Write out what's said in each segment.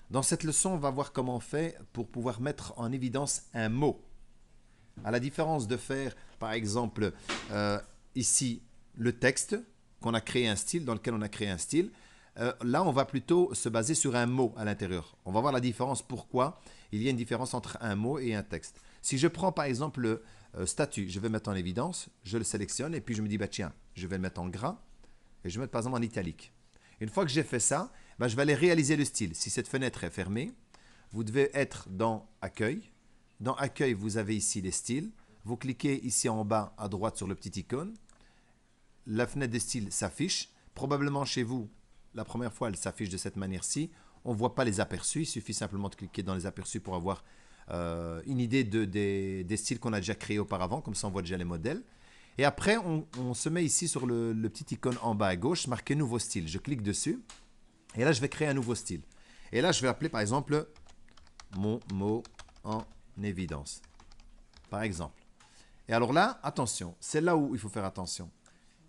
Dans cette leçon, on va voir comment on fait pour pouvoir mettre en évidence un mot. À la différence de faire, par exemple, ici, le texte, qu'on a créé un style, dans lequel on a créé un style, là, on va plutôt se baser sur un mot à l'intérieur. On va voir la différence, pourquoi il y a une différence entre un mot et un texte. Si je prends, par exemple, le statut, je vais mettre en évidence, je le sélectionne, et puis je me dis, bah tiens, je vais le mettre en gras, et je vais mettre, par exemple, en italique. Une fois que j'ai fait ça, bah, je vais aller réaliser le style. Si cette fenêtre est fermée, vous devez être dans Accueil. Dans Accueil, vous avez ici les styles. Vous cliquez ici en bas à droite sur le petit icône. La fenêtre des styles s'affiche. Probablement chez vous, la première fois, elle s'affiche de cette manière-ci. On ne voit pas les aperçus. Il suffit simplement de cliquer dans les aperçus pour avoir une idée des styles qu'on a déjà créés auparavant. Comme ça, on voit déjà les modèles. Et après, on se met ici sur le petit icône en bas à gauche, marqué Nouveau style. Je clique dessus. Et là, je vais créer un nouveau style. Et là, je vais appeler, par exemple, mon mot en évidence. Par exemple. Et alors là, attention, c'est là où il faut faire attention.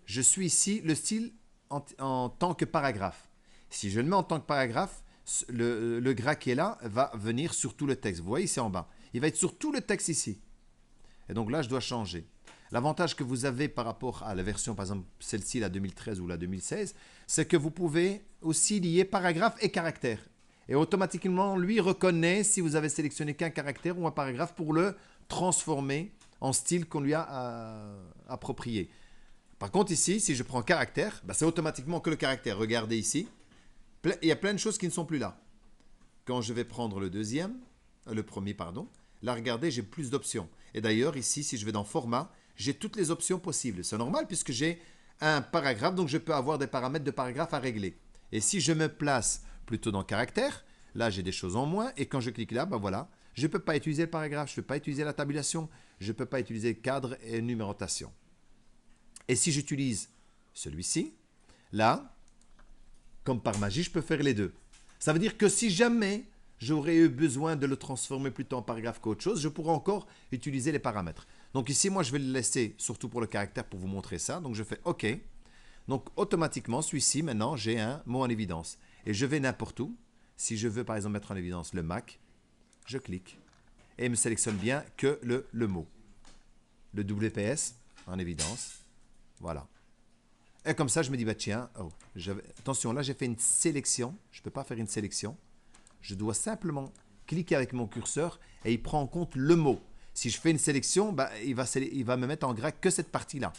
Je suis ici le style en tant que paragraphe. Si je le mets en tant que paragraphe, le gras qui est là va venir sur tout le texte. Vous voyez, c'est en bas. Il va être sur tout le texte ici. Et donc là, je dois changer. L'avantage que vous avez par rapport à la version, par exemple, celle-ci, la 2013 ou la 2016, c'est que vous pouvez aussi lier paragraphe et caractère. Et automatiquement, lui reconnaît si vous avez sélectionné qu'un caractère ou un paragraphe pour le transformer en style qu'on lui a approprié. Par contre, ici, si je prends caractère, bah, c'est automatiquement que le caractère. Regardez ici, il y a plein de choses qui ne sont plus là. Quand je vais prendre le premier, pardon, là, regardez, j'ai plus d'options. Et d'ailleurs, ici, si je vais dans Format, j'ai toutes les options possibles. C'est normal puisque j'ai un paragraphe, donc je peux avoir des paramètres de paragraphe à régler. Et si je me place plutôt dans Caractère, là, j'ai des choses en moins. Et quand je clique là, ben voilà, je ne peux pas utiliser le paragraphe, je ne peux pas utiliser la tabulation, je ne peux pas utiliser cadre et numérotation. Et si j'utilise celui-ci, là, comme par magie, je peux faire les deux. Ça veut dire que si jamais j'aurais eu besoin de le transformer plutôt en paragraphe qu'autre chose, je pourrais encore utiliser les paramètres. Donc ici, moi, je vais le laisser surtout pour le caractère pour vous montrer ça. Donc je fais OK. Donc automatiquement, celui-ci, maintenant, j'ai un mot en évidence. Et je vais n'importe où. Si je veux, par exemple, mettre en évidence le Mac, je clique. Et il me sélectionne bien que le mot. Le WPS en évidence. Voilà. Et comme ça, je me dis, bah tiens, attention, là, j'ai fait une sélection. Je ne peux pas faire une sélection. Je dois simplement cliquer avec mon curseur et il prend en compte le mot. Si je fais une sélection, bah, il va me mettre en gras que cette partie-là.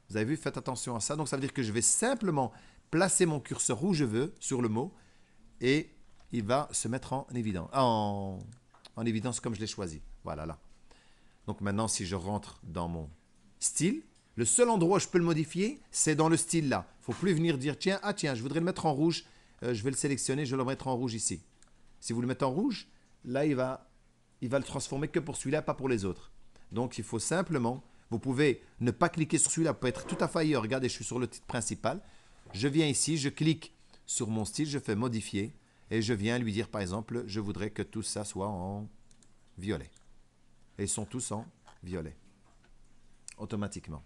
Vous avez vu, faites attention à ça. Donc ça veut dire que je vais simplement placer mon curseur où je veux sur le mot et il va se mettre en évidence, en évidence comme je l'ai choisi. Voilà, là. Donc maintenant, si je rentre dans mon style, le seul endroit où je peux le modifier, c'est dans le style là. Il ne faut plus venir dire, tiens, je voudrais le mettre en rouge. Je vais le sélectionner, je vais le mettre en rouge ici. Si vous le mettez en rouge, là, il va le transformer que pour celui-là, pas pour les autres. Donc, il faut simplement, vous pouvez ne pas cliquer sur celui-là, vous pouvez être tout à fait ailleurs. Regardez, je suis sur le titre principal. Je viens ici, je clique sur mon style, je fais modifier et je viens lui dire, par exemple, je voudrais que tout ça soit en violet. Et ils sont tous en violet, automatiquement.